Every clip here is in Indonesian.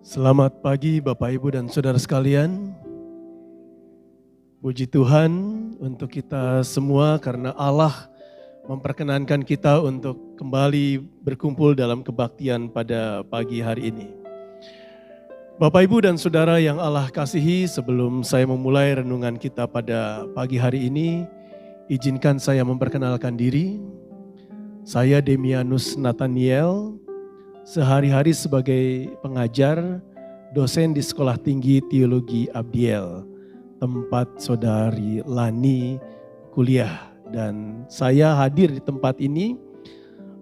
Selamat pagi Bapak Ibu dan Saudara sekalian. Puji Tuhan untuk kita semua karena Allah memperkenankan kita untuk kembali berkumpul dalam kebaktian pada pagi hari ini. Bapak Ibu dan Saudara yang Allah kasihi, sebelum saya memulai renungan kita pada pagi hari ini, izinkan saya memperkenalkan diri. Saya Demianus Nathaniel, sehari-hari sebagai pengajar, dosen di Sekolah Tinggi Teologi Abdiel, tempat Saudari Lani kuliah. Dan saya hadir di tempat ini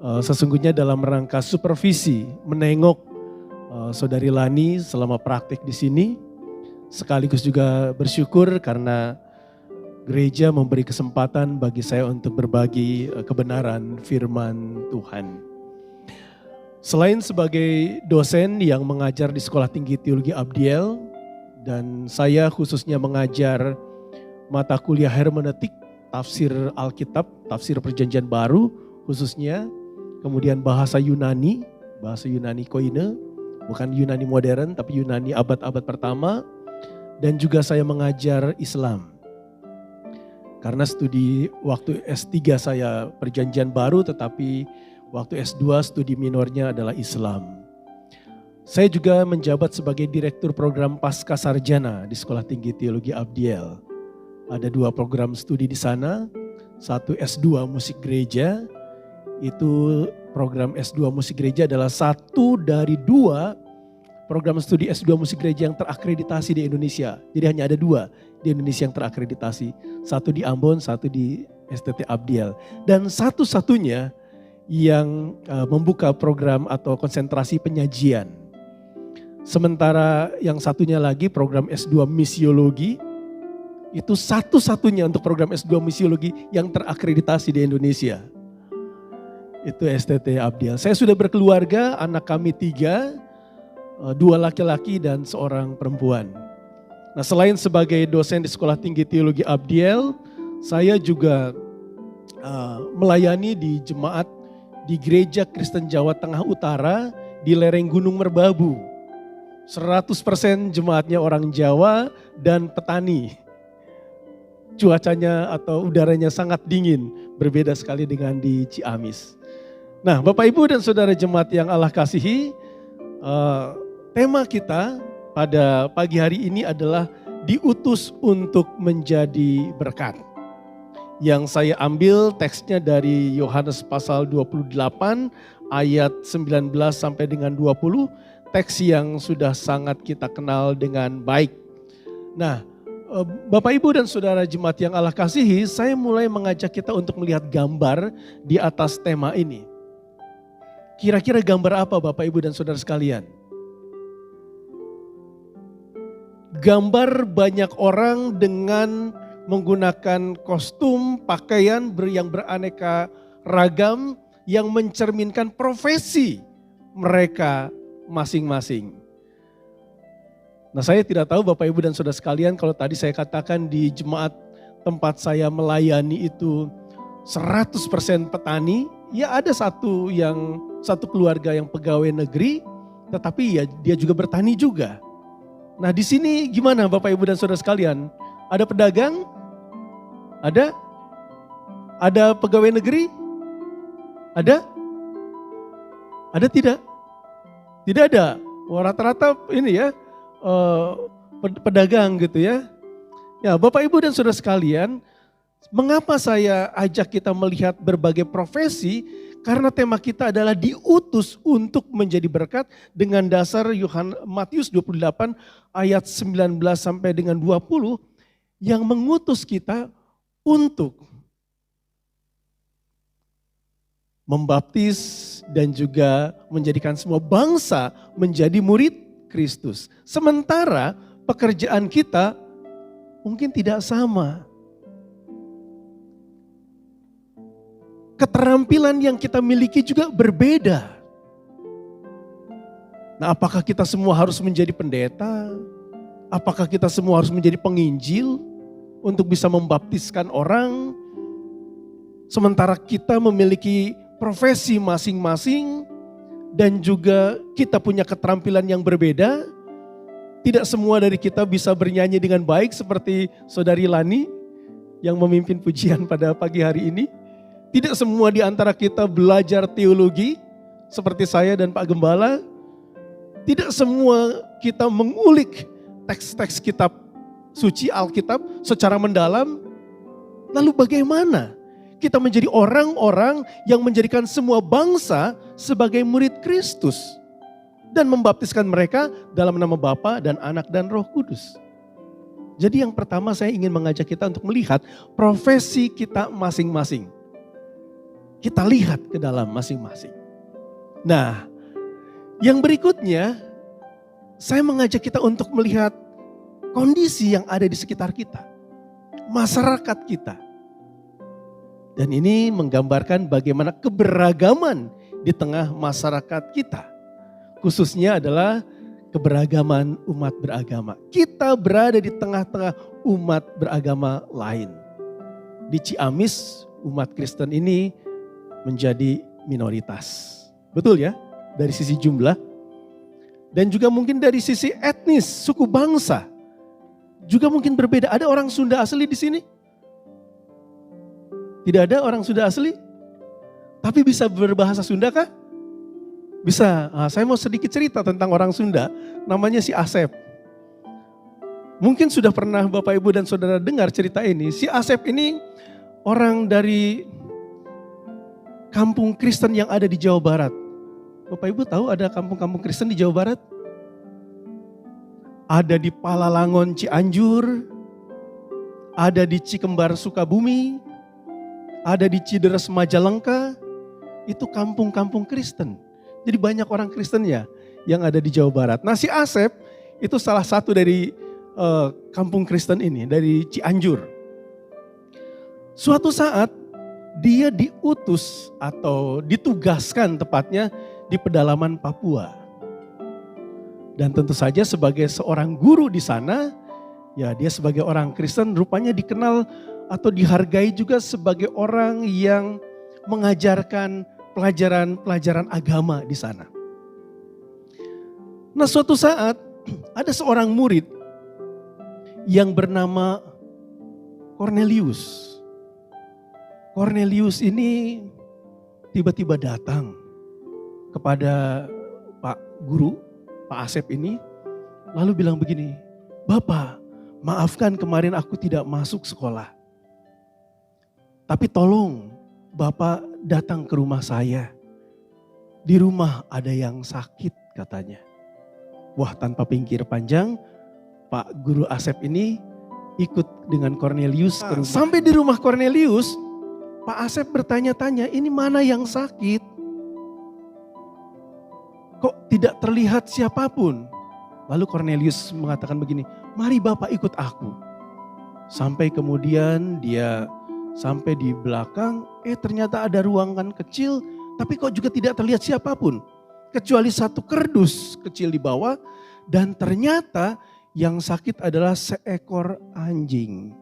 sesungguhnya dalam rangka supervisi, menengok Saudari Lani selama praktik di sini, sekaligus juga bersyukur karena gereja memberi kesempatan bagi saya untuk berbagi kebenaran firman Tuhan. Selain sebagai dosen yang mengajar di Sekolah Tinggi Teologi Abdiel, dan saya khususnya mengajar mata kuliah hermeneutik, tafsir Alkitab, tafsir Perjanjian Baru khususnya, kemudian bahasa Yunani Koine, bukan Yunani modern tapi Yunani abad-abad pertama, dan juga saya mengajar Islam. Karena studi waktu S3 saya Perjanjian Baru, tetapi waktu S2 studi minornya adalah Islam. Saya juga menjabat sebagai Direktur Program Pasca Sarjana di Sekolah Tinggi Teologi Abdiel. Ada 2 program studi di sana, satu S2 Musik Gereja. Itu program S2 Musik Gereja adalah satu dari 2 program studi S2 Musik Gereja yang terakreditasi di Indonesia. Jadi hanya ada 2 di Indonesia yang terakreditasi. Satu di Ambon, satu di STT Abdiel. Dan satu-satunya yang membuka program atau konsentrasi penyajian. Sementara yang satunya lagi program S2 Misiologi, itu satu-satunya untuk program S2 Misiologi yang terakreditasi di Indonesia. Itu STT Abdiel. Saya sudah berkeluarga, anak kami 3, 2 laki-laki dan 1 perempuan. Nah, selain sebagai dosen di Sekolah Tinggi Teologi Abdiel, saya juga melayani di jemaat di Gereja Kristen Jawa Tengah Utara di lereng Gunung Merbabu. 100% jemaatnya orang Jawa dan petani. Cuacanya atau udaranya sangat dingin, berbeda sekali dengan di Ciamis. Nah, Bapak Ibu dan Saudara jemaat yang Allah kasihi, tema kita pada pagi hari ini adalah diutus untuk menjadi berkat. Yang saya ambil teksnya dari Yohanes pasal 28 ayat 19 sampai dengan 20, teks yang sudah sangat kita kenal dengan baik. Nah, Bapak Ibu dan Saudara jemaat yang Allah kasihi, saya mulai mengajak kita untuk melihat gambar di atas tema ini. Kira-kira gambar apa Bapak Ibu dan Saudara sekalian? Gambar banyak orang dengan menggunakan kostum, pakaian yang beraneka ragam yang mencerminkan profesi mereka masing-masing. Nah, saya tidak tahu Bapak Ibu dan Saudara sekalian, kalau tadi saya katakan di jemaat tempat saya melayani itu 100% petani, ya ada satu keluarga yang pegawai negeri, tetapi ya dia juga bertani juga. Nah, di sini gimana Bapak Ibu dan Saudara sekalian? Ada pedagang? Ada? Ada pegawai negeri? Ada? Ada tidak? Tidak ada. Rata-rata ini ya pedagang gitu ya. Ya, Bapak Ibu dan Saudara sekalian, mengapa saya ajak kita melihat berbagai profesi? Karena tema kita adalah diutus untuk menjadi berkat dengan dasar Matius 28 ayat 19 sampai dengan 20 yang mengutus kita untuk membaptis dan juga menjadikan semua bangsa menjadi murid Kristus. Sementara pekerjaan kita mungkin tidak sama. Keterampilan yang kita miliki juga berbeda. Nah, apakah kita semua harus menjadi pendeta? Apakah kita semua harus menjadi penginjil untuk bisa membaptiskan orang? Sementara kita memiliki profesi masing-masing dan juga kita punya keterampilan yang berbeda. Tidak semua dari kita bisa bernyanyi dengan baik seperti Saudari Lani yang memimpin pujian pada pagi hari ini. Tidak semua di antara kita belajar teologi seperti saya dan Pak Gembala. Tidak semua kita mengulik teks-teks kitab suci Alkitab secara mendalam. Lalu bagaimana kita menjadi orang-orang yang menjadikan semua bangsa sebagai murid Kristus dan membaptiskan mereka dalam nama Bapa dan Anak dan Roh Kudus? Jadi yang pertama saya ingin mengajak kita untuk melihat profesi kita masing-masing. Kita lihat ke dalam masing-masing. Nah, yang berikutnya saya mengajak kita untuk melihat kondisi yang ada di sekitar kita. Masyarakat kita. Dan ini menggambarkan bagaimana keberagaman di tengah masyarakat kita. Khususnya adalah keberagaman umat beragama. Kita berada di tengah-tengah umat beragama lain. Di Ciamis, umat Kristen ini menjadi minoritas. Betul ya? Dari sisi jumlah. Dan juga mungkin dari sisi etnis, suku bangsa. Juga mungkin berbeda. Ada orang Sunda asli di sini? Tidak ada orang Sunda asli? Tapi bisa berbahasa Sunda kah? Bisa. Nah, saya mau sedikit cerita tentang orang Sunda. Namanya si Asep. Mungkin sudah pernah Bapak Ibu dan Saudara dengar cerita ini. Si Asep ini orang dari kampung Kristen yang ada di Jawa Barat. Bapak Ibu tahu ada kampung-kampung Kristen di Jawa Barat? Ada di Palalangon Cianjur, ada di Cikembar Sukabumi, ada di Cideres Majalengka. Itu kampung-kampung Kristen. Jadi banyak orang Kristennya yang ada di Jawa Barat. Nah, si Asep itu salah satu dari kampung Kristen ini, dari Cianjur. Suatu saat dia diutus atau ditugaskan tepatnya di pedalaman Papua. Dan tentu saja sebagai seorang guru di sana, ya dia sebagai orang Kristen rupanya dikenal atau dihargai juga sebagai orang yang mengajarkan pelajaran-pelajaran agama di sana. Nah, suatu saat ada seorang murid yang bernama Cornelius. Cornelius ini tiba-tiba datang kepada Pak Guru, Pak Asep ini, lalu bilang begini, "Bapak, maafkan kemarin aku tidak masuk sekolah. Tapi tolong Bapak datang ke rumah saya. Di rumah ada yang sakit," katanya. Wah, tanpa pikir panjang, Pak Guru Asep ini ikut dengan Cornelius. Sampai di rumah Cornelius, Pak Asep bertanya-tanya, ini mana yang sakit? Kok tidak terlihat siapapun? Lalu Cornelius mengatakan begini, mari Bapak ikut aku. Sampai kemudian dia sampai di belakang, ternyata ada ruangan kecil, tapi kok juga tidak terlihat siapapun. Kecuali satu kerdus kecil di bawah, dan ternyata yang sakit adalah seekor anjing.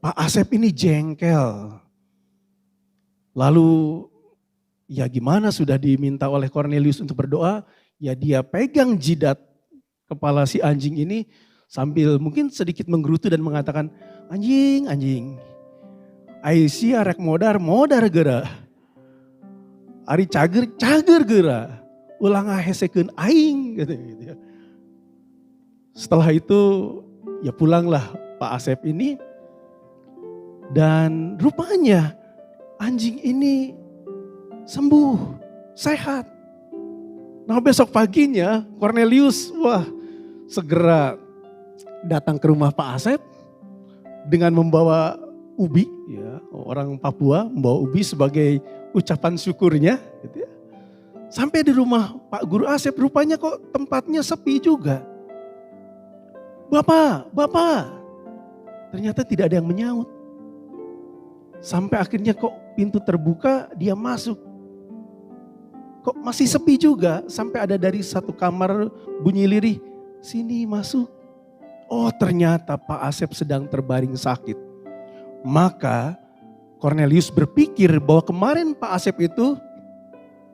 Pak Asep ini jengkel. Lalu ya gimana, sudah diminta oleh Cornelius untuk berdoa, ya dia pegang jidat kepala si anjing ini sambil mungkin sedikit menggerutu dan mengatakan, anjing, Aisyah rek modar gera. Ari cager gera. Ulang ngahesekeun aing gitu ya. Setelah itu ya pulanglah Pak Asep ini, dan rupanya anjing ini sembuh, sehat. Nah, besok paginya Cornelius segera datang ke rumah Pak Asep dengan membawa ubi, ya, orang Papua membawa ubi sebagai ucapan syukurnya gitu ya. Sampai di rumah Pak Guru Asep, rupanya kok tempatnya sepi juga. Bapak, ternyata tidak ada yang menyaut. Sampai akhirnya kok pintu terbuka, dia masuk. Kok masih sepi juga, sampai ada dari satu kamar bunyi lirih, sini masuk. Oh, ternyata Pak Asep sedang terbaring sakit. Maka Cornelius berpikir bahwa kemarin Pak Asep itu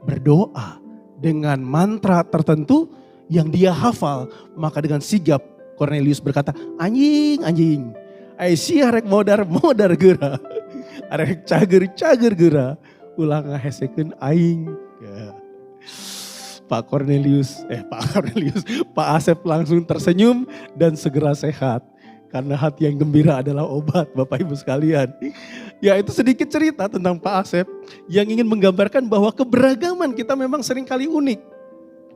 berdoa dengan mantra tertentu yang dia hafal. Maka dengan sigap Cornelius berkata, anjing, Aisyah rek modar geura. Arek cager geura. Ulang ngahesekeun aing. Ya. Pak Asep langsung tersenyum dan segera sehat. Karena hati yang gembira adalah obat, Bapak Ibu sekalian. Ya, itu sedikit cerita tentang Pak Asep yang ingin menggambarkan bahwa keberagaman kita memang seringkali unik.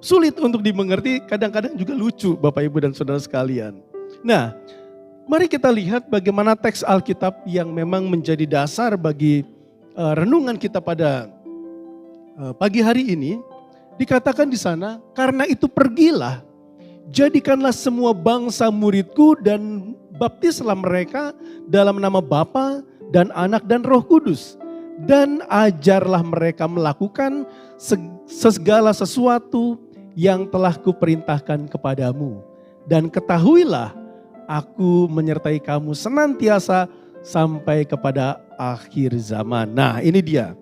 Sulit untuk dimengerti, kadang-kadang juga lucu, Bapak Ibu dan Saudara sekalian. Nah, mari kita lihat bagaimana teks Alkitab yang memang menjadi dasar bagi renungan kita pada pagi hari ini. Dikatakan di sana, karena itu pergilah, jadikanlah semua bangsa muridku dan baptislah mereka dalam nama Bapa dan Anak dan Roh Kudus. Dan ajarlah mereka melakukan segala sesuatu yang telah kuperintahkan kepadamu. Dan ketahuilah, aku menyertai kamu senantiasa sampai kepada akhir zaman. Nah, ini dia.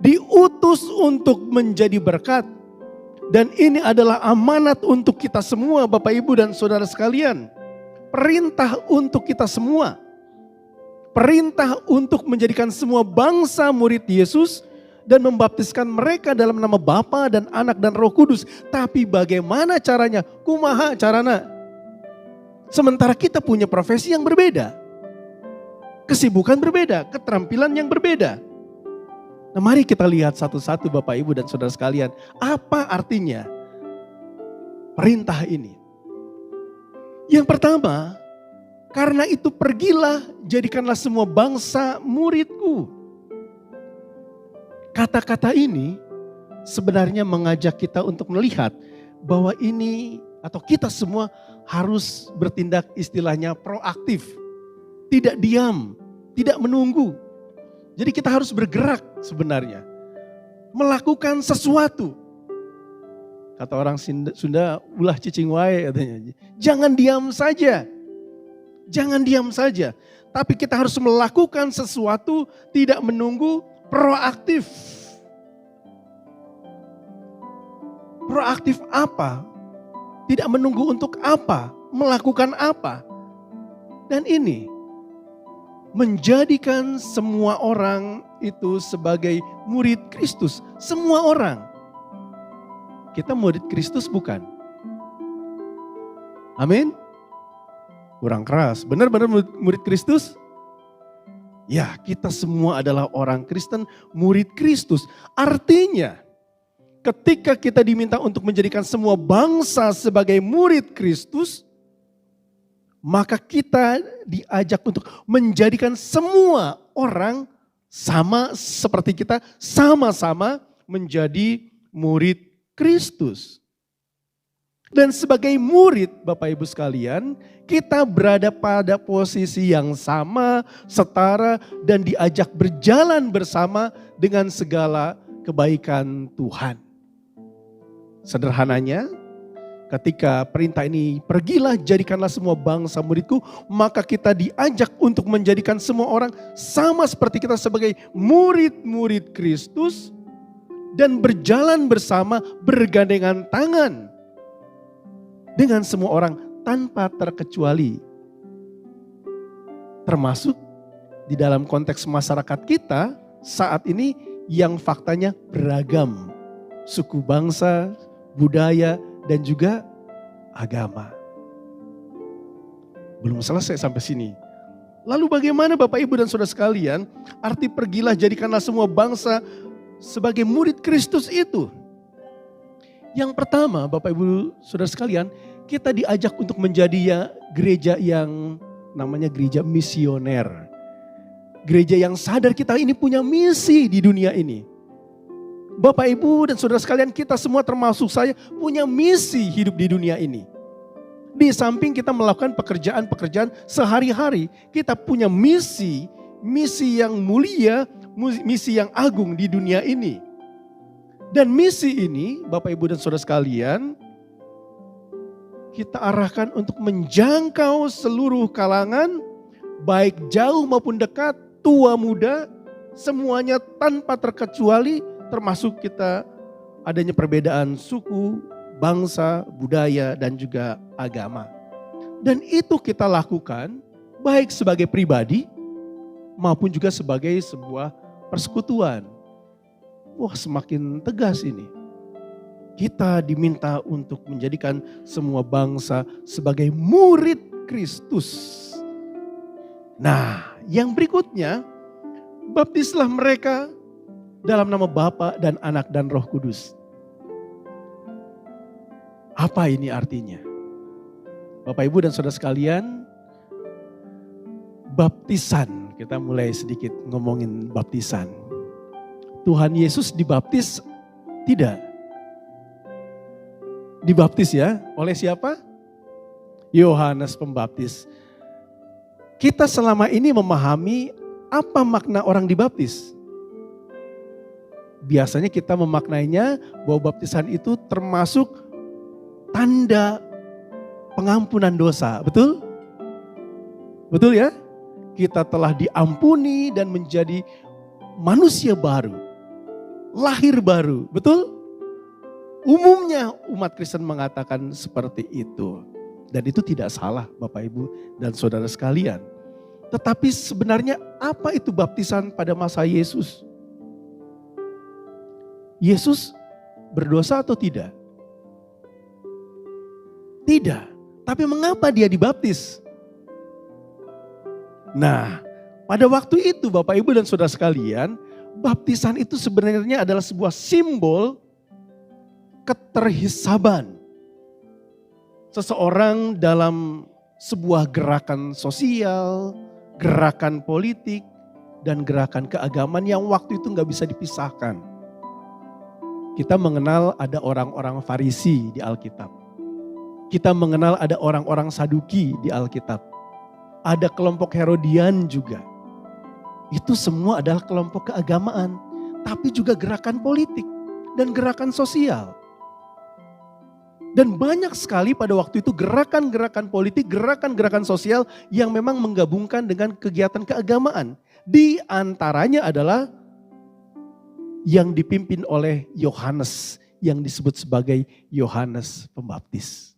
Diutus untuk menjadi berkat. Dan ini adalah amanat untuk kita semua, Bapak Ibu dan Saudara sekalian. Perintah untuk kita semua. Perintah untuk menjadikan semua bangsa murid Yesus dan membaptiskan mereka dalam nama Bapa dan Anak dan Roh Kudus. Tapi bagaimana caranya? Kumaha carana? Sementara kita punya profesi yang berbeda. Kesibukan berbeda, keterampilan yang berbeda. Nah, mari kita lihat satu-satu Bapak Ibu dan Saudara sekalian. Apa artinya perintah ini? Yang pertama, karena itu pergilah, jadikanlah semua bangsa muridku. Kata-kata ini sebenarnya mengajak kita untuk melihat bahwa ini atau kita semua harus bertindak istilahnya proaktif. Tidak diam, tidak menunggu. Jadi kita harus bergerak sebenarnya. Melakukan sesuatu. Kata orang Sunda, ulah cicing wae katanya. Jangan diam saja. Jangan diam saja. Tapi kita harus melakukan sesuatu, tidak menunggu, proaktif. Proaktif apa? Tidak menunggu untuk apa? Melakukan apa? Dan ini menjadikan semua orang itu sebagai murid Kristus. Semua orang. Kita murid Kristus bukan? Amin? Kurang keras. Benar-benar murid Kristus? Ya, kita semua adalah orang Kristen, murid Kristus. Artinya, ketika kita diminta untuk menjadikan semua bangsa sebagai murid Kristus, maka kita diajak untuk menjadikan semua orang sama seperti kita, sama-sama menjadi murid Kristus. Dan sebagai murid Bapak Ibu sekalian, kita berada pada posisi yang sama, setara, dan diajak berjalan bersama dengan segala kebaikan Tuhan. Sederhananya, ketika perintah ini, pergilah jadikanlah semua bangsa muridku, maka kita diajak untuk menjadikan semua orang sama seperti kita sebagai murid-murid Kristus dan berjalan bersama bergandengan tangan dengan semua orang tanpa terkecuali. Termasuk di dalam konteks masyarakat kita saat ini yang faktanya beragam. Suku bangsa, budaya, dan juga agama. Belum selesai sampai sini. Lalu bagaimana Bapak Ibu dan Saudara sekalian, arti pergilah jadikanlah semua bangsa sebagai murid Kristus itu? Yang pertama Bapak Ibu Saudara sekalian, kita diajak untuk menjadi gereja yang namanya gereja misioner. Gereja yang sadar kita ini punya misi di dunia ini. Bapak Ibu dan Saudara sekalian, kita semua termasuk saya punya misi hidup di dunia ini. Di samping kita melakukan pekerjaan-pekerjaan sehari-hari, kita punya misi yang mulia, misi yang agung di dunia ini. Dan misi ini Bapak Ibu dan Saudara sekalian, kita arahkan untuk menjangkau seluruh kalangan, baik jauh maupun dekat, tua muda, semuanya tanpa terkecuali. Termasuk kita adanya perbedaan suku, bangsa, budaya, dan juga agama. Dan itu kita lakukan baik sebagai pribadi maupun juga sebagai sebuah persekutuan. Wah, semakin tegas ini. Kita diminta untuk menjadikan semua bangsa sebagai murid Kristus. Nah, yang berikutnya, baptislah mereka dalam nama Bapa dan Anak dan Roh Kudus. Apa ini artinya? Bapak, Ibu, dan saudara sekalian, baptisan, kita mulai sedikit ngomongin baptisan. Tuhan Yesus dibaptis? Tidak. Dibaptis ya, oleh siapa? Yohanes Pembaptis. Kita selama ini memahami apa makna orang dibaptis. Biasanya kita memaknainya bahwa baptisan itu termasuk tanda pengampunan dosa, betul? Betul ya? Kita telah diampuni dan menjadi manusia baru, lahir baru, betul? Umumnya umat Kristen mengatakan seperti itu. Dan itu tidak salah Bapak Ibu dan saudara sekalian. Tetapi sebenarnya apa itu baptisan pada masa Yesus? Yesus berdosa atau tidak? Tidak. Tapi mengapa dia dibaptis? Nah, pada waktu itu Bapak Ibu dan saudara sekalian, baptisan itu sebenarnya adalah sebuah simbol keterhisaban seseorang dalam sebuah gerakan sosial, gerakan politik, dan gerakan keagamaan yang waktu itu gak bisa dipisahkan. Kita mengenal ada orang-orang Farisi di Alkitab. Kita mengenal ada orang-orang Saduki di Alkitab. Ada kelompok Herodian juga. Itu semua adalah kelompok keagamaan, tapi juga gerakan politik dan gerakan sosial. Dan banyak sekali pada waktu itu gerakan-gerakan politik, gerakan-gerakan sosial yang memang menggabungkan dengan kegiatan keagamaan. Di antaranya adalah yang dipimpin oleh Yohanes, yang disebut sebagai Yohanes Pembaptis.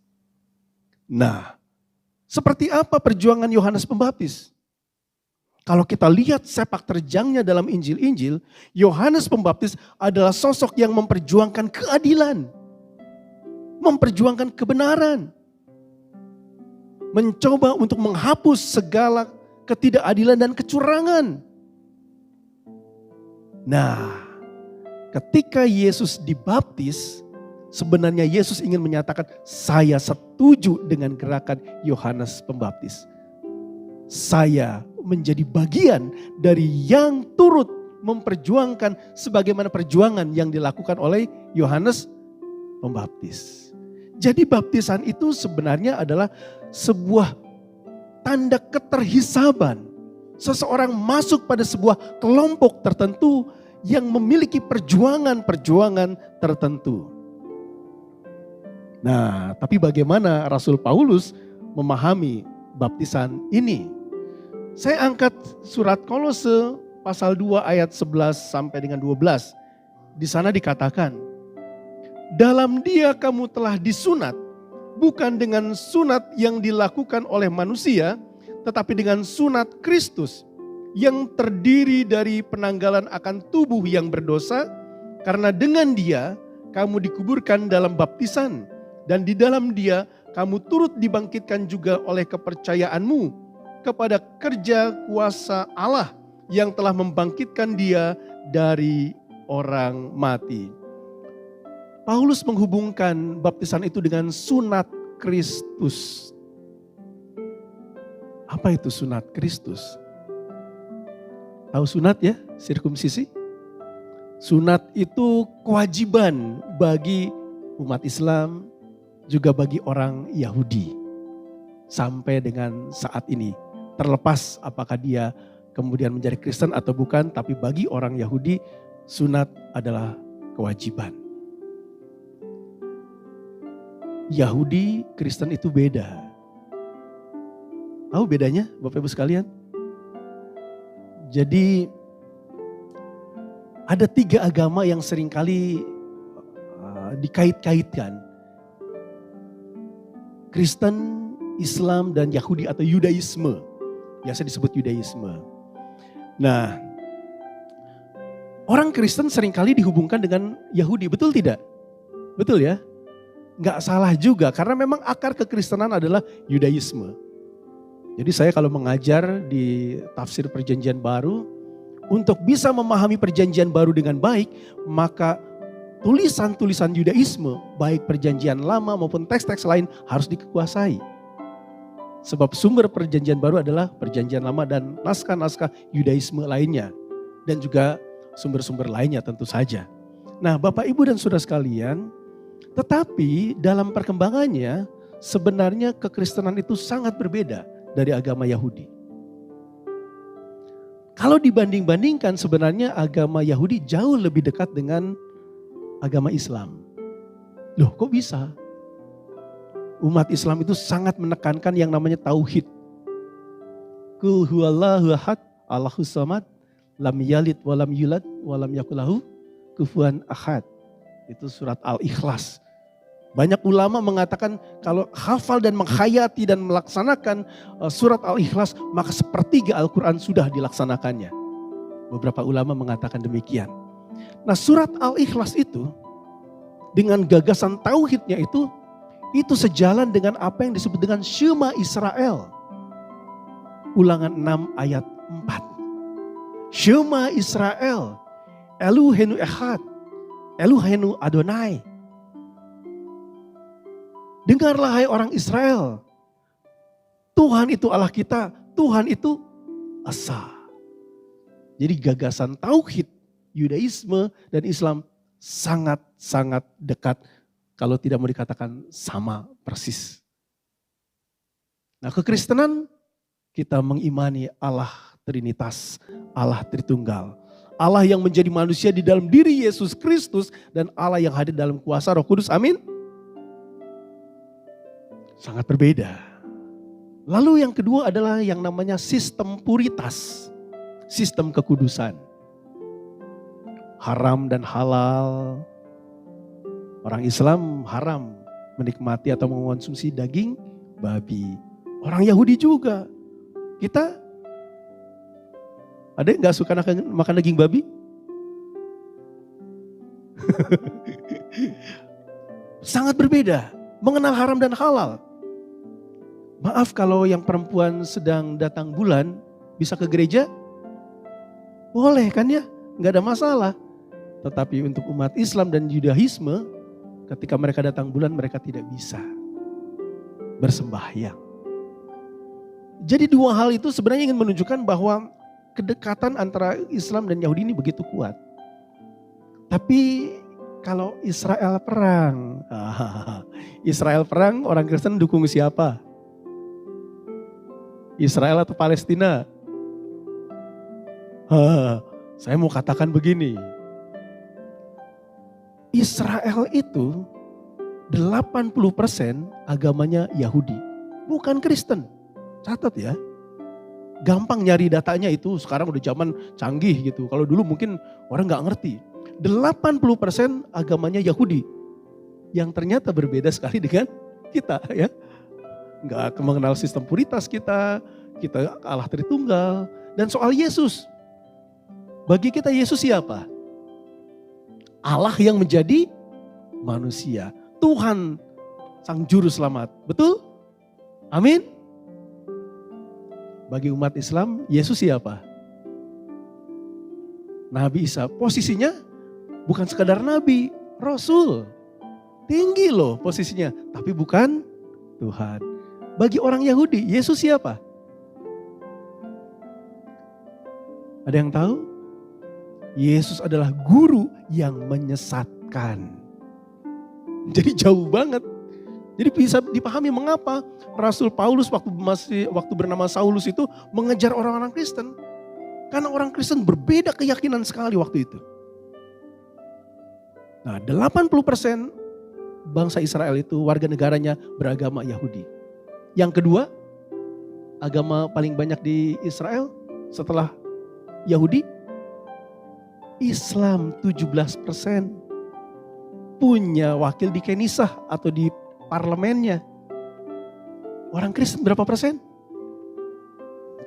Nah, seperti apa perjuangan Yohanes Pembaptis? Kalau kita lihat sepak terjangnya dalam Injil-Injil, Yohanes Pembaptis adalah sosok yang memperjuangkan keadilan. Memperjuangkan kebenaran. Mencoba untuk menghapus segala ketidakadilan dan kecurangan. Nah, ketika Yesus dibaptis, sebenarnya Yesus ingin menyatakan, saya setuju dengan gerakan Yohanes Pembaptis. Saya menjadi bagian dari yang turut memperjuangkan sebagaimana perjuangan yang dilakukan oleh Yohanes Pembaptis. Jadi baptisan itu sebenarnya adalah sebuah tanda keterhisaban. Seseorang masuk pada sebuah kelompok tertentu yang memiliki perjuangan-perjuangan tertentu. Nah, tapi bagaimana Rasul Paulus memahami baptisan ini? Saya angkat surat Kolose pasal 2 ayat 11 sampai dengan 12. Di sana dikatakan, dalam Dia kamu telah disunat, bukan dengan sunat yang dilakukan oleh manusia, tetapi dengan sunat Kristus yang terdiri dari penanggalan akan tubuh yang berdosa, karena dengan Dia kamu dikuburkan dalam baptisan, dan di dalam Dia kamu turut dibangkitkan juga oleh kepercayaanmu kepada kerja kuasa Allah yang telah membangkitkan Dia dari orang mati. Paulus menghubungkan baptisan itu dengan sunat Kristus. Apa itu sunat Kristus? Tahu sunat ya, sirkumsisi? Sunat itu kewajiban bagi umat Islam, juga bagi orang Yahudi. Sampai dengan saat ini. Terlepas apakah dia kemudian menjadi Kristen atau bukan, tapi bagi orang Yahudi sunat adalah kewajiban. Yahudi, Kristen itu beda. Tahu bedanya Bapak Ibu sekalian? Jadi ada 3 agama yang seringkali dikait-kaitkan. Kristen, Islam, dan Yahudi atau Yudaisme. Biasa disebut Yudaisme. Nah, orang Kristen seringkali dihubungkan dengan Yahudi, betul tidak? Betul ya? Nggak salah juga, karena memang akar kekristenan adalah Yudaisme. Jadi saya kalau mengajar di tafsir perjanjian baru, untuk bisa memahami perjanjian baru dengan baik, maka tulisan-tulisan Yudaisme, baik perjanjian lama maupun teks-teks lain harus dikuasai. Sebab sumber perjanjian baru adalah perjanjian lama dan naskah-naskah Yudaisme lainnya. Dan juga sumber-sumber lainnya tentu saja. Nah, Bapak, Ibu, dan saudara sekalian, tetapi dalam perkembangannya sebenarnya kekristenan itu sangat berbeda dari agama Yahudi. Kalau dibanding-bandingkan sebenarnya agama Yahudi jauh lebih dekat dengan agama Islam. Loh, kok bisa? Umat Islam itu sangat menekankan yang namanya tauhid. Qul huwallahu ahad, Allahus samad, lam yalid walam yulad walam yakul lahu kufuwan ahad. Itu surat Al-Ikhlas. Banyak ulama mengatakan kalau hafal dan menghayati dan melaksanakan surat Al-Ikhlas, maka sepertiga Al-Quran sudah dilaksanakannya. Beberapa ulama mengatakan demikian. Nah, surat Al-Ikhlas itu dengan gagasan tauhidnya itu sejalan dengan apa yang disebut dengan Shema Israel. Ulangan 6 ayat 4. Shema Israel, Elohenu Echad, Elohenu Adonai. Dengarlah hai orang Israel, Tuhan itu Allah kita, Tuhan itu Esa. Jadi gagasan tauhid, Yudaisme dan Islam sangat-sangat dekat, kalau tidak mau dikatakan sama persis. Nah, kekristenan kita mengimani Allah Trinitas, Allah Tritunggal. Allah yang menjadi manusia di dalam diri Yesus Kristus dan Allah yang hadir dalam kuasa Roh Kudus, amin. Sangat berbeda. Lalu yang kedua adalah yang namanya sistem puritas. Sistem kekudusan. Haram dan halal. Orang Islam haram menikmati atau mengonsumsi daging babi. Orang Yahudi juga. Kita ada yang gak suka makan daging babi? Sangat berbeda. Mengenal haram dan halal. Maaf kalau yang perempuan sedang datang bulan bisa ke gereja? Boleh kan ya? Gak ada masalah. Tetapi untuk umat Islam dan Yudaisme, ketika mereka datang bulan mereka tidak bisa bersembahyang. Jadi dua hal itu sebenarnya ingin menunjukkan bahwa kedekatan antara Islam dan Yahudi ini begitu kuat. Tapi kalau Israel perang, orang Kristen dukung siapa? Israel atau Palestina? Saya mau katakan begini. Israel itu 80% agamanya Yahudi, bukan Kristen. Catat ya. Gampang nyari datanya itu, sekarang udah zaman canggih gitu. Kalau dulu mungkin orang gak ngerti. 80% agamanya Yahudi. Yang ternyata berbeda sekali dengan kita ya. Gak mengenal sistem puritas kita Allah Tritunggal. Dan soal Yesus. Bagi kita Yesus siapa? Allah yang menjadi manusia. Tuhan Sang Juru Selamat. Betul? Amin. Bagi umat Islam, Yesus siapa? Nabi Isa. Posisinya bukan sekadar Nabi, Rasul. Tinggi loh posisinya, tapi bukan Tuhan. Bagi orang Yahudi, Yesus siapa? Ada yang tahu? Yesus adalah guru yang menyesatkan. Jadi jauh banget. Jadi bisa dipahami mengapa Rasul Paulus waktu bernama Saulus itu mengejar orang-orang Kristen. Karena orang Kristen berbeda keyakinan sekali waktu itu. Nah, 80% bangsa Israel itu warga negaranya beragama Yahudi. Yang kedua, agama paling banyak di Israel setelah Yahudi, Islam 17%. punya wakil di Kenisah atau di parlemennya. Orang Kristen berapa persen?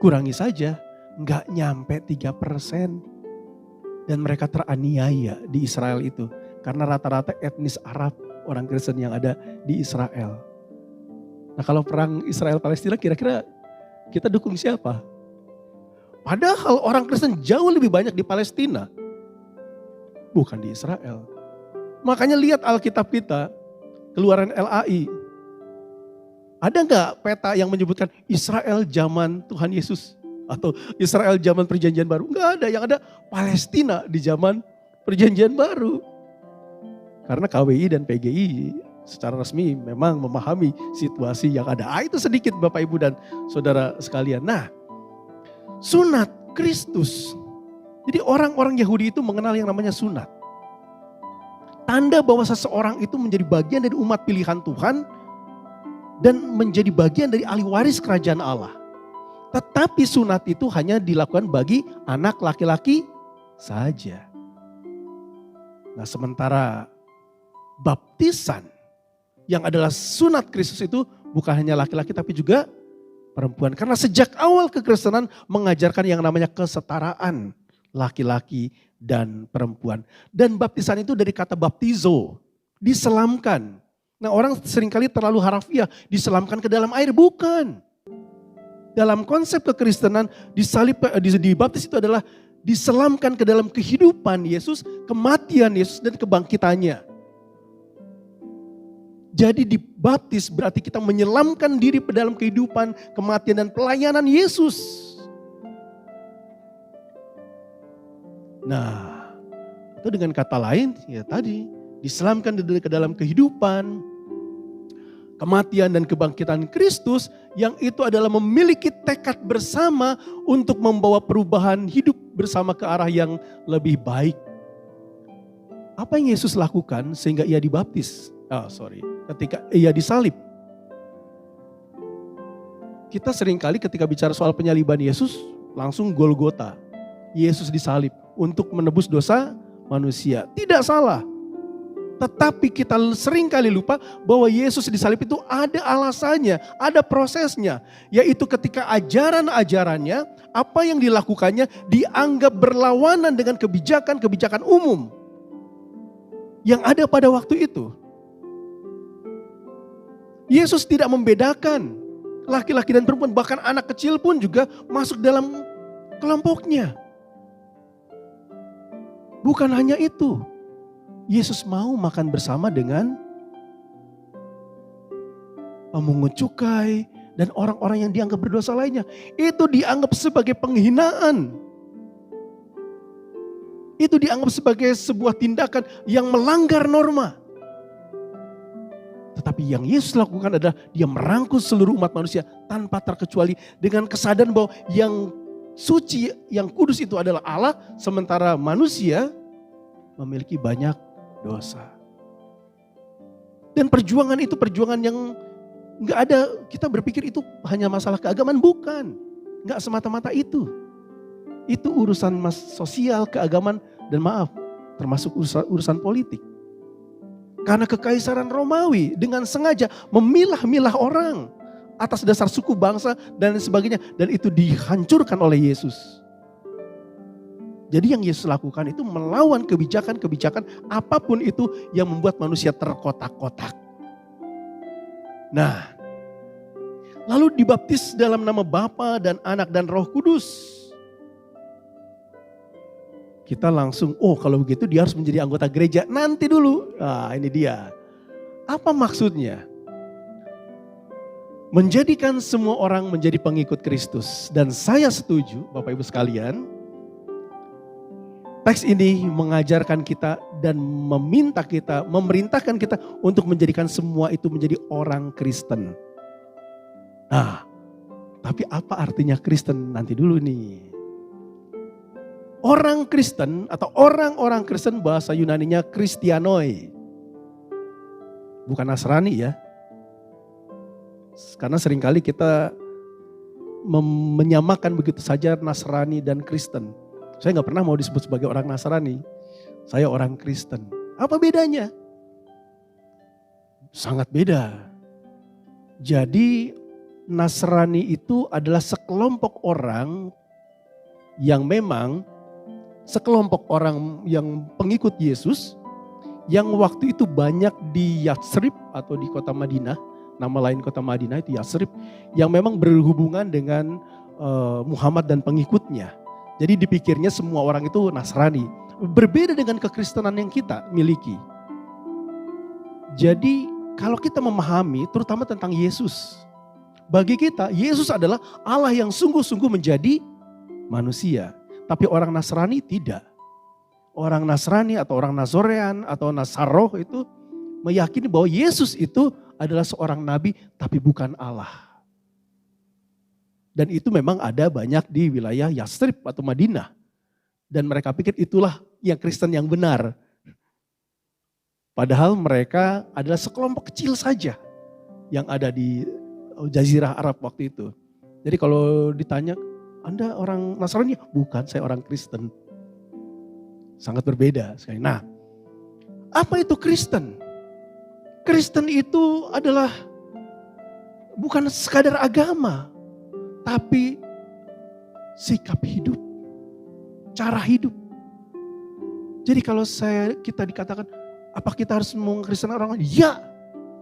Kurangi saja, nggak nyampe 3%. Dan mereka teraniaya di Israel itu. Karena rata-rata etnis Arab, orang Kristen yang ada di Israel. Nah kalau perang Israel-Palestina kira-kira kita dukung siapa? Padahal orang Kristen jauh lebih banyak di Palestina. Bukan di Israel. Makanya lihat Alkitab kita, Keluaran LAI. Ada nggak peta yang menyebutkan Israel zaman Tuhan Yesus? Atau Israel zaman perjanjian baru? Nggak ada, yang ada Palestina di zaman perjanjian baru. Karena KWI dan PGI secara resmi memang memahami situasi yang ada. Itu sedikit Bapak Ibu dan Saudara sekalian. Nah, sunat Kristus. Jadi orang-orang Yahudi itu mengenal yang namanya sunat. Tanda bahwa seseorang itu menjadi bagian dari umat pilihan Tuhan dan menjadi bagian dari ahli waris kerajaan Allah. Tetapi sunat itu hanya dilakukan bagi anak laki-laki saja. Nah sementara baptisan yang adalah sunat Kristus itu bukan hanya laki-laki tapi juga perempuan. Karena sejak awal kekristenan mengajarkan yang namanya kesetaraan laki-laki dan perempuan. Dan baptisan itu dari kata baptizo, diselamkan. Nah orang seringkali terlalu harafiah, diselamkan ke dalam air, bukan. Dalam konsep kekristenan dibaptis itu adalah diselamkan ke dalam kehidupan Yesus, kematian Yesus dan kebangkitannya. Jadi dibaptis berarti kita menyelamkan diri ke dalam kehidupan, kematian dan pelayanan Yesus. Nah, itu dengan kata lain ya tadi diselamkan ke dalam kehidupan, kematian dan kebangkitan Kristus yang itu adalah memiliki tekad bersama untuk membawa perubahan hidup bersama ke arah yang lebih baik. Apa yang Yesus lakukan sehingga ia dibaptis? Ketika ia disalib. Kita seringkali ketika bicara soal penyaliban Yesus langsung Golgota. Yesus disalib untuk menebus dosa manusia. Tidak salah. Tetapi kita seringkali lupa bahwa Yesus disalib itu ada alasannya, ada prosesnya. Yaitu ketika ajaran-ajarannya, apa yang dilakukannya dianggap berlawanan dengan kebijakan-kebijakan umum. Yang ada pada waktu itu. Yesus tidak membedakan laki-laki dan perempuan, bahkan anak kecil pun juga masuk dalam kelompoknya. Bukan hanya itu, Yesus mau makan bersama dengan pemungut cukai dan orang-orang yang dianggap berdosa lainnya. Itu dianggap sebagai penghinaan. Itu dianggap sebagai sebuah tindakan yang melanggar norma. Tetapi yang Yesus lakukan adalah dia merangkul seluruh umat manusia tanpa terkecuali dengan kesadaran bahwa yang suci, yang kudus itu adalah Allah, sementara manusia memiliki banyak dosa. Dan perjuangan itu perjuangan yang gak ada, kita berpikir itu hanya masalah keagamaan, bukan. Gak semata-mata itu. Itu urusan sosial, keagamaan, dan maaf, termasuk urusan politik. Karena kekaisaran Romawi dengan sengaja memilah-milah orang atas dasar suku, bangsa, dan sebagainya. Dan itu dihancurkan oleh Yesus. Jadi yang Yesus lakukan itu melawan kebijakan-kebijakan apapun itu yang membuat manusia terkotak-kotak. Nah, lalu dibaptis dalam nama Bapa dan Anak dan Roh Kudus. Kita langsung, kalau begitu dia harus menjadi anggota gereja. Nanti dulu, ini dia. Apa maksudnya? Menjadikan semua orang menjadi pengikut Kristus. Dan saya setuju Bapak Ibu sekalian, teks ini mengajarkan kita dan meminta kita, memerintahkan kita untuk menjadikan semua itu menjadi orang Kristen. Nah, tapi apa artinya Kristen? Nanti dulu nih. Orang Kristen atau orang-orang Kristen bahasa Yunaninya Kristianoi. Bukan Nasrani ya. Karena seringkali kita menyamakan begitu saja Nasrani dan Kristen. Saya gak pernah mau disebut sebagai orang Nasrani. Saya orang Kristen. Apa bedanya? Sangat beda. Jadi Nasrani itu adalah sekelompok orang yang memang sekelompok orang yang pengikut Yesus yang waktu itu banyak di Yatsrib atau di kota Madinah, nama lain kota Madinah itu Yatsrib, yang memang berhubungan dengan Muhammad dan pengikutnya. Jadi dipikirnya semua orang itu Nasrani. Berbeda dengan kekristenan yang kita miliki. Jadi kalau kita memahami terutama tentang Yesus. Bagi kita Yesus adalah Allah yang sungguh-sungguh menjadi manusia. Tapi orang Nasrani tidak. Orang Nasrani atau orang Nazorean atau Nasaroh itu meyakini bahwa Yesus itu adalah seorang nabi tapi bukan Allah. Dan itu memang ada banyak di wilayah Yatsrib atau Madinah. Dan mereka pikir itulah yang Kristen yang benar. Padahal mereka adalah sekelompok kecil saja yang ada di Jazirah Arab waktu itu. Jadi kalau ditanya, Anda orang Nasrani? Bukan, saya orang Kristen. Sangat berbeda sekali. Nah, apa itu Kristen? Kristen itu adalah bukan sekadar agama, tapi sikap hidup, cara hidup. Jadi kalau kita dikatakan, apa kita harus mengkristen orang lain? Ya,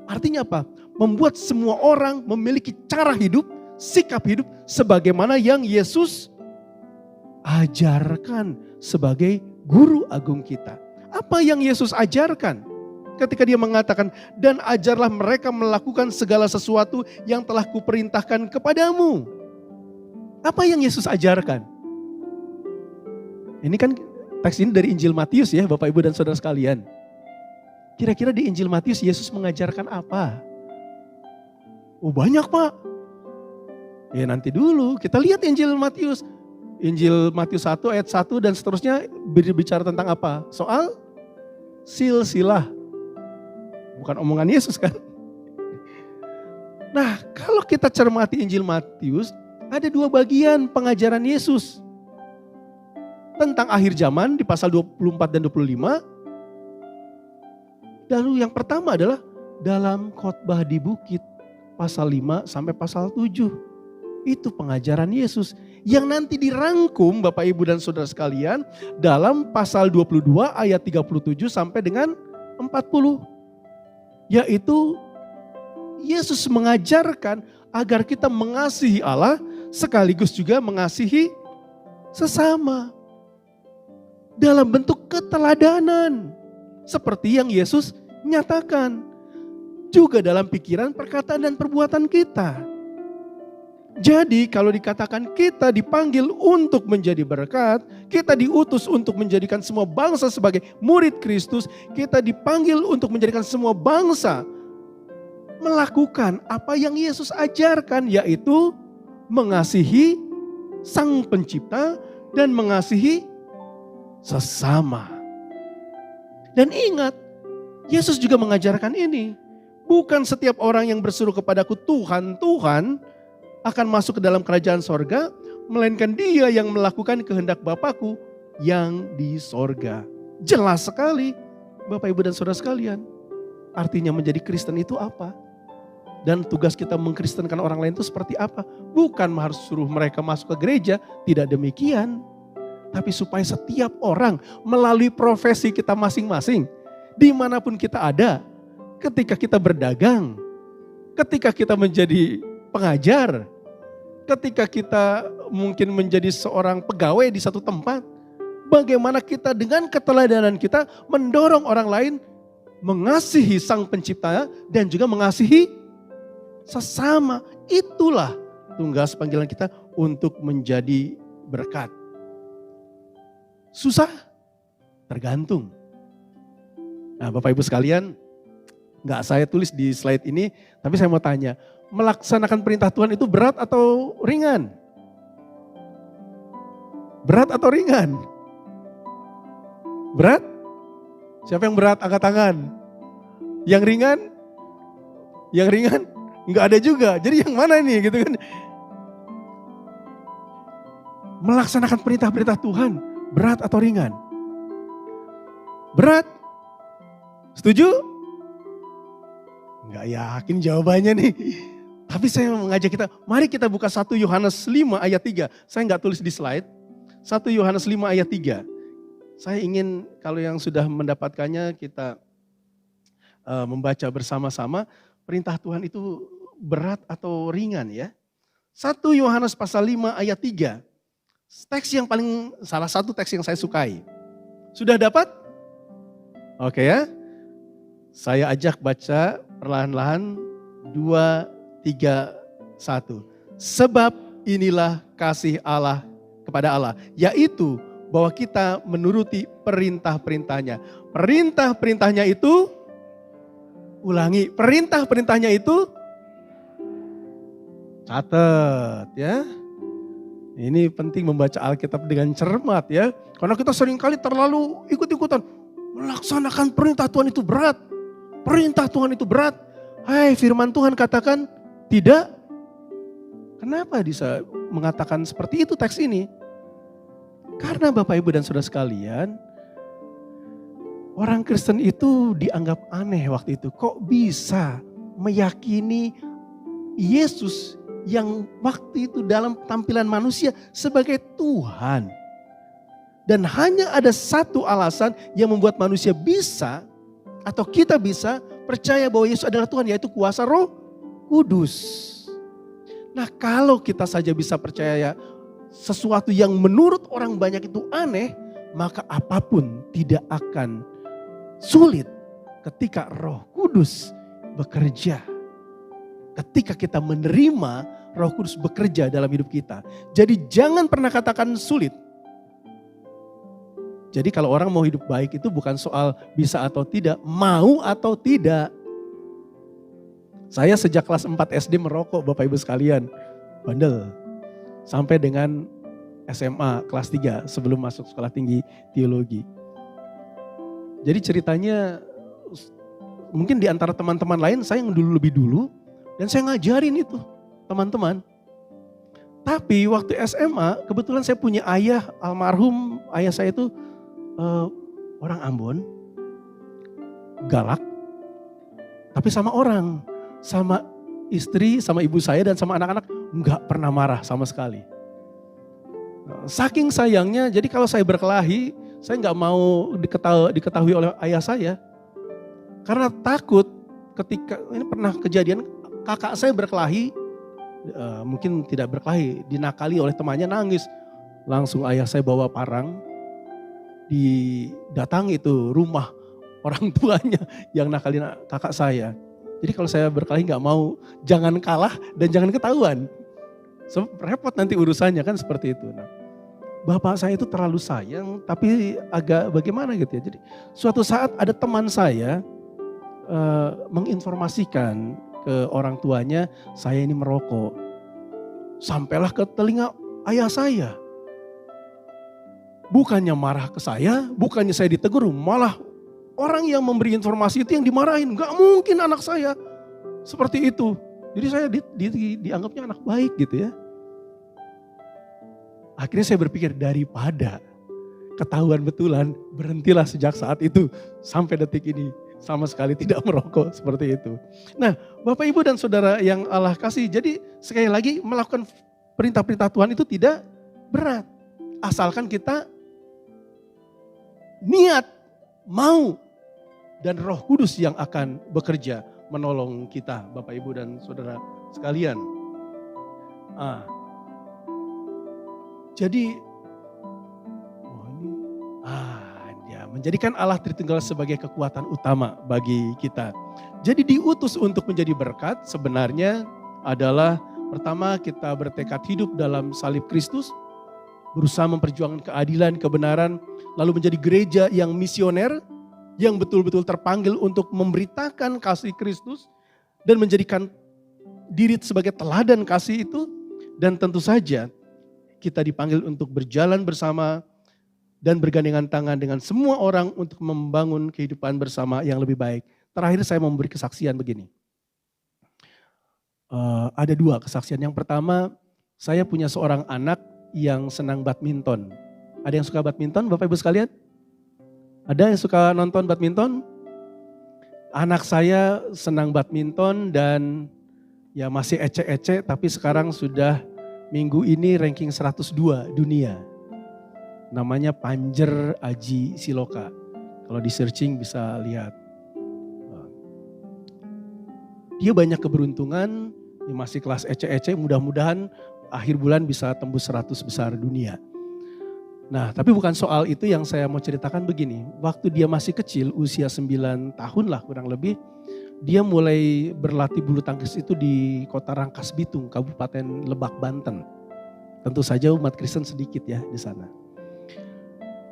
artinya apa? Membuat semua orang memiliki cara hidup, sikap hidup sebagaimana yang Yesus ajarkan sebagai guru agung kita. Apa yang Yesus ajarkan? Ketika dia mengatakan, dan ajarlah mereka melakukan segala sesuatu yang telah kuperintahkan kepadamu. Apa yang Yesus ajarkan? Ini kan teks ini dari Injil Matius ya Bapak Ibu dan Saudara sekalian. Kira-kira di Injil Matius Yesus mengajarkan apa? Oh banyak Pak. Ya nanti dulu kita lihat Injil Matius. Injil Matius 1 ayat 1 dan seterusnya berbicara tentang apa? Soal silsilah. Bukan omongan Yesus kan? Nah kalau kita cermati Injil Matius ada dua bagian pengajaran Yesus. Tentang akhir zaman di pasal 24 dan 25. Lalu yang pertama adalah dalam khotbah di bukit pasal 5 sampai pasal 7. Itu pengajaran Yesus yang nanti dirangkum Bapak Ibu dan Saudara sekalian dalam pasal 22 ayat 37 sampai dengan 40. Yaitu Yesus mengajarkan agar kita mengasihi Allah sekaligus juga mengasihi sesama. Dalam bentuk keteladanan. Seperti yang Yesus nyatakan. Juga dalam pikiran, perkataan, dan perbuatan kita. Jadi kalau dikatakan kita dipanggil untuk menjadi berkat, kita diutus untuk menjadikan semua bangsa sebagai murid Kristus, kita dipanggil untuk menjadikan semua bangsa melakukan apa yang Yesus ajarkan, yaitu mengasihi Sang Pencipta dan mengasihi sesama. Dan ingat, Yesus juga mengajarkan ini. Bukan setiap orang yang berseru kepadaku Tuhan, Tuhan akan masuk ke dalam kerajaan sorga, melainkan dia yang melakukan kehendak Bapakku yang di sorga. Jelas sekali Bapak Ibu dan Saudara sekalian. Artinya menjadi Kristen itu apa? Dan tugas kita mengkristenkan orang lain itu seperti apa? Bukan harus suruh mereka masuk ke gereja, tidak demikian. Tapi supaya setiap orang melalui profesi kita masing-masing, dimanapun kita ada, ketika kita berdagang, ketika kita menjadi pengajar, ketika kita mungkin menjadi seorang pegawai di satu tempat, bagaimana kita dengan keteladanan kita mendorong orang lain mengasihi Sang Pencipta dan juga mengasihi sesama. Itulah tugas panggilan kita untuk menjadi berkat. Susah? Tergantung. Nah Bapak Ibu sekalian, gak saya tulis di slide ini, tapi saya mau tanya, melaksanakan perintah Tuhan itu berat atau ringan? Berat atau ringan? Berat? Siapa yang berat? Angkat tangan. Yang ringan? Yang ringan? Enggak ada juga. Jadi yang mana ini gitu kan? Melaksanakan perintah-perintah Tuhan, berat atau ringan? Berat. Setuju? Nggak yakin jawabannya nih. Tapi saya mengajak kita, mari kita buka 1 Yohanes 5 ayat 3. Saya nggak tulis di slide. 1 Yohanes 5 ayat 3. Saya ingin kalau yang sudah mendapatkannya kita membaca bersama-sama. Perintah Tuhan itu berat atau ringan ya. 1 Yohanes pasal 5 ayat 3. Teks yang salah satu teks yang saya sukai. Sudah dapat? Oke ya. Saya ajak baca perlahan-lahan 2, 3, 1. Sebab inilah kasih Allah kepada Allah. Yaitu bahwa kita menuruti perintah-perintahnya. Perintah-perintahnya itu, ulangi, perintah-perintahnya itu, catat ya. Ini penting membaca Alkitab dengan cermat ya. Karena kita seringkali terlalu ikut-ikutan. Melaksanakan perintah Tuhan itu berat. Perintah Tuhan itu berat. Hai, firman Tuhan katakan tidak. Kenapa bisa mengatakan seperti itu teks ini? Karena Bapak Ibu dan Saudara sekalian, orang Kristen itu dianggap aneh waktu itu. Kok bisa meyakini Yesus yang waktu itu dalam tampilan manusia sebagai Tuhan. Dan hanya ada satu alasan yang membuat manusia bisa atau kita bisa percaya bahwa Yesus adalah Tuhan, yaitu kuasa Roh Kudus. Nah, kalau kita saja bisa percaya sesuatu yang menurut orang banyak itu aneh, maka apapun tidak akan sulit ketika Roh Kudus bekerja. Ketika kita menerima Roh Kudus bekerja dalam hidup kita. Jadi jangan pernah katakan sulit. Jadi kalau orang mau hidup baik itu bukan soal bisa atau tidak, mau atau tidak. Saya sejak kelas 4 SD merokok Bapak Ibu sekalian, bandel. Sampai dengan SMA kelas 3 sebelum masuk sekolah tinggi teologi. Jadi ceritanya mungkin di antara teman-teman lain saya yang dulu lebih dulu dan saya ngajarin itu teman-teman. Tapi waktu SMA kebetulan saya punya ayah, almarhum ayah saya itu orang Ambon, galak, tapi sama orang, sama istri, sama ibu saya dan sama anak-anak nggak pernah marah sama sekali. Saking sayangnya, jadi kalau saya berkelahi, saya nggak mau diketahui oleh ayah saya, karena takut ketika ini pernah kejadian kakak saya berkelahi, mungkin tidak berkelahi, dinakali oleh temannya nangis, langsung ayah saya bawa parang. Didatangi itu rumah orang tuanya yang nakalin kakak saya. Jadi kalau saya berkelahi nggak mau, jangan kalah dan jangan ketahuan. Repot nanti urusannya kan seperti itu. Nah, bapak saya itu terlalu sayang tapi agak bagaimana gitu ya. Jadi suatu saat ada teman saya menginformasikan ke orang tuanya saya ini merokok. Sampailah ke telinga ayah saya. Bukannya marah ke saya, bukannya saya ditegur, malah orang yang memberi informasi itu yang dimarahin. Gak mungkin anak saya seperti itu. Jadi saya dianggapnya anak baik gitu ya. Akhirnya saya berpikir daripada ketahuan betulan, berhentilah sejak saat itu sampai detik ini. Sama sekali tidak merokok seperti itu. Nah, Bapak Ibu dan Saudara yang Allah kasih, jadi sekali lagi melakukan perintah-perintah Tuhan itu tidak berat. Asalkan kita niat, mau, dan Roh Kudus yang akan bekerja menolong kita, Bapak Ibu dan Saudara sekalian. Jadi, menjadikan Allah Tritunggal sebagai kekuatan utama bagi kita. Jadi diutus untuk menjadi berkat sebenarnya adalah pertama kita bertekad hidup dalam salib Kristus, berusaha memperjuangkan keadilan, kebenaran, lalu menjadi gereja yang misioner, yang betul-betul terpanggil untuk memberitakan kasih Kristus dan menjadikan diri sebagai teladan kasih itu. Dan tentu saja kita dipanggil untuk berjalan bersama dan bergandengan tangan dengan semua orang untuk membangun kehidupan bersama yang lebih baik. Terakhir saya mau memberi kesaksian begini. Ada 2 kesaksian. Yang pertama, saya punya seorang anak yang senang badminton. Ada yang suka badminton Bapak Ibu sekalian? Ada yang suka nonton badminton? Anak saya senang badminton dan ya masih ecek-ecek, tapi sekarang sudah minggu ini ranking 102 dunia. Namanya Panjer Aji Siloka. Kalau di searching bisa lihat. Dia banyak keberuntungan, dia masih kelas ecek-ecek, mudah-mudahan akhir bulan bisa tembus 100 besar dunia. Nah, tapi bukan soal itu yang saya mau ceritakan begini. Waktu dia masih kecil, usia 9 tahun lah kurang lebih, dia mulai berlatih bulu tangkis itu di kota Rangkas Bitung, Kabupaten Lebak, Banten. Tentu saja umat Kristen sedikit ya di sana.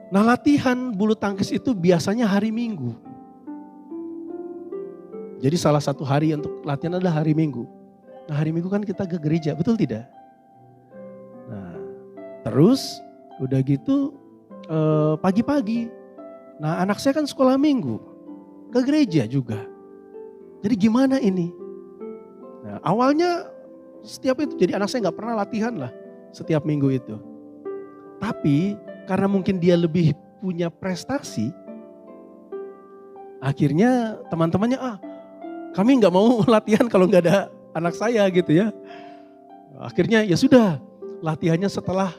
Nah, latihan bulu tangkis itu biasanya hari Minggu. Jadi salah satu hari untuk latihan adalah hari Minggu. Nah, hari Minggu kan kita ke gereja, betul tidak? Nah, terus udah gitu pagi-pagi. Nah, anak saya kan sekolah minggu, ke gereja juga. Jadi gimana ini? Nah, awalnya setiap itu, jadi anak saya gak pernah latihan lah setiap minggu itu. Tapi karena mungkin dia lebih punya prestasi, akhirnya teman-temannya, kami gak mau latihan kalau gak ada anak saya gitu ya. Akhirnya ya sudah, latihannya setelah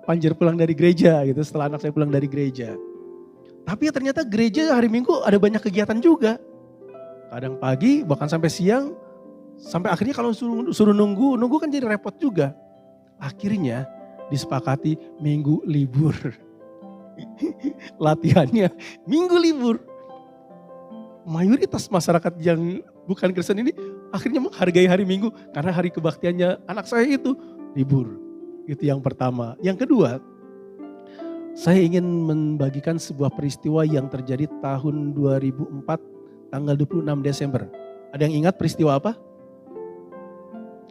Panjer pulang dari gereja gitu, setelah anak saya pulang dari gereja. Tapi ya ternyata gereja hari Minggu ada banyak kegiatan juga. Kadang pagi bahkan sampai siang, sampai akhirnya kalau suruh nunggu kan jadi repot juga. Akhirnya disepakati Minggu libur. Latihannya Minggu libur. Mayoritas masyarakat yang bukan Kristen ini akhirnya menghargai hari Minggu karena hari kebaktiannya anak saya itu libur. Itu yang pertama. Yang kedua, saya ingin membagikan sebuah peristiwa yang terjadi tahun 2004 tanggal 26 Desember. Ada yang ingat peristiwa apa?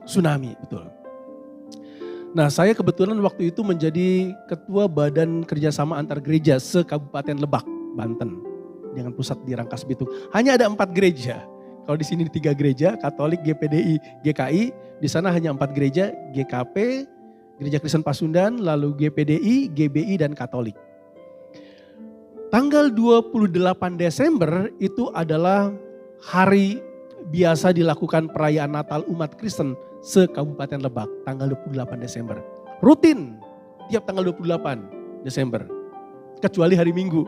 Tsunami, betul. Nah, saya kebetulan waktu itu menjadi ketua badan kerjasama antar gereja se-Kabupaten Lebak, Banten. Dengan pusat di Rangkas Bitung. Hanya ada 4 gereja. Kalau di sini 3 gereja, Katolik, GPDI, GKI. Di sana hanya 4 gereja, GKP, Gereja Kristen Pasundan, lalu GPDI, GBI, dan Katolik. Tanggal 28 Desember itu adalah hari biasa dilakukan perayaan Natal umat Kristen se-Kabupaten Lebak, tanggal 28 Desember. Rutin, tiap tanggal 28 Desember. Kecuali hari Minggu.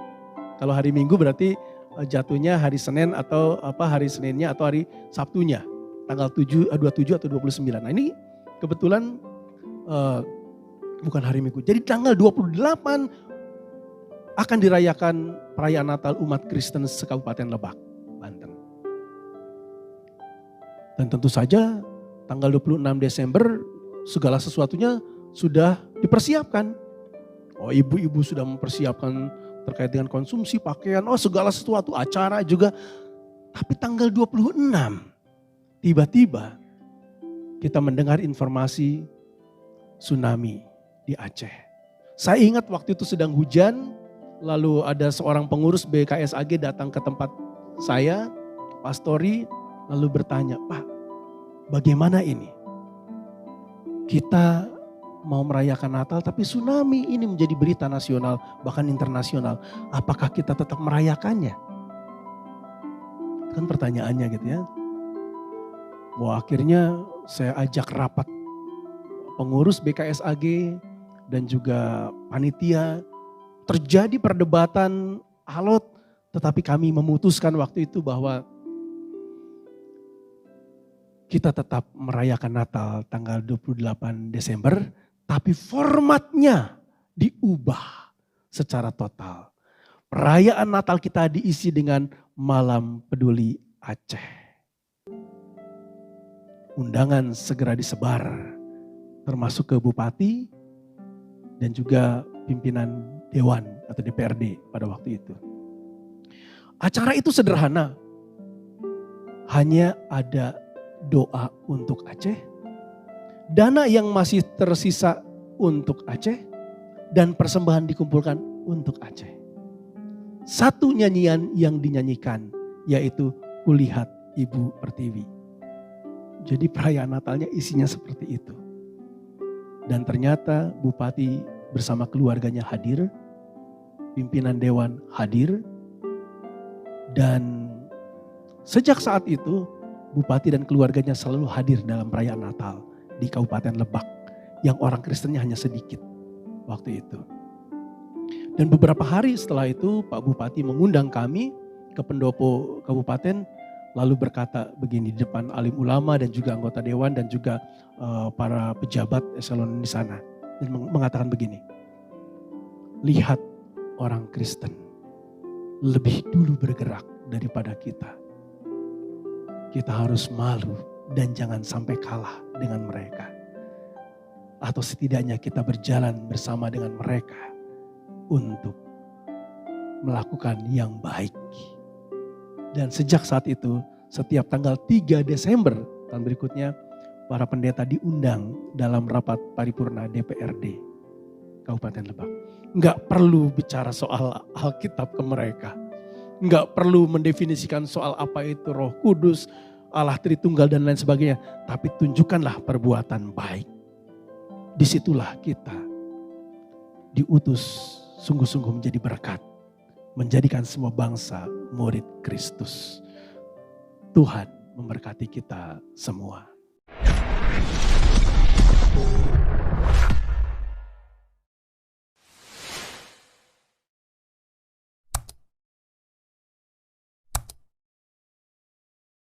Kalau hari Minggu berarti jatuhnya hari Senin atau hari Seninnya atau hari Sabtunya. Tanggal 27 atau 29. Nah ini kebetulan bukan hari Minggu. Jadi tanggal 28 akan dirayakan perayaan Natal umat Kristen se-Kabupaten Lebak, Banten. Dan tentu saja tanggal 26 Desember segala sesuatunya sudah dipersiapkan. Oh, ibu-ibu sudah mempersiapkan terkait dengan konsumsi pakaian, segala sesuatu, acara juga. Tapi tanggal 26 tiba-tiba kita mendengar informasi tsunami di Aceh. Saya ingat waktu itu sedang hujan, lalu ada seorang pengurus BKSAG datang ke tempat saya, pastori, lalu bertanya, "Pak, bagaimana ini? Kita mau merayakan Natal tapi tsunami ini menjadi berita nasional bahkan internasional. Apakah kita tetap merayakannya?" Kan pertanyaannya gitu ya. Wah, akhirnya saya ajak rapat pengurus BKSAG dan juga panitia. Terjadi perdebatan alot, tetapi kami memutuskan waktu itu bahwa kita tetap merayakan Natal tanggal 28 Desember, tapi formatnya diubah secara total. Perayaan Natal kita diisi dengan Malam Peduli Aceh. Undangan segera disebar, termasuk ke bupati dan juga pimpinan Dewan atau DPRD pada waktu itu. Acara itu sederhana, hanya ada doa untuk Aceh, dana yang masih tersisa untuk Aceh, dan persembahan dikumpulkan untuk Aceh. Satu nyanyian yang dinyanyikan yaitu Kulihat Ibu Pertiwi. Jadi perayaan Natalnya isinya seperti itu. Dan ternyata bupati bersama keluarganya hadir, pimpinan dewan hadir, dan Sejak saat itu, Bupati dan keluarganya selalu hadir dalam perayaan Natal di Kabupaten Lebak yang orang Kristennya hanya sedikit waktu itu. Dan beberapa hari setelah itu Pak Bupati mengundang kami ke pendopo kabupaten, lalu berkata begini di depan alim ulama dan juga anggota dewan dan juga para pejabat eselon di sana. Dan mengatakan begini, lihat orang Kristen lebih dulu bergerak daripada kita. Kita harus malu dan jangan sampai kalah dengan mereka. Atau setidaknya kita berjalan bersama dengan mereka untuk melakukan yang baik. Dan sejak saat itu, setiap tanggal 3 Desember tahun berikutnya, para pendeta diundang dalam rapat paripurna DPRD Kabupaten Lebak. Enggak perlu bicara soal Alkitab ke mereka. Enggak perlu mendefinisikan soal apa itu Roh Kudus, Allah Tritunggal dan lain sebagainya. Tapi tunjukkanlah perbuatan baik. Disitulah kita diutus sungguh-sungguh menjadi berkat. Menjadikan semua bangsa murid Kristus. Tuhan memberkati kita semua.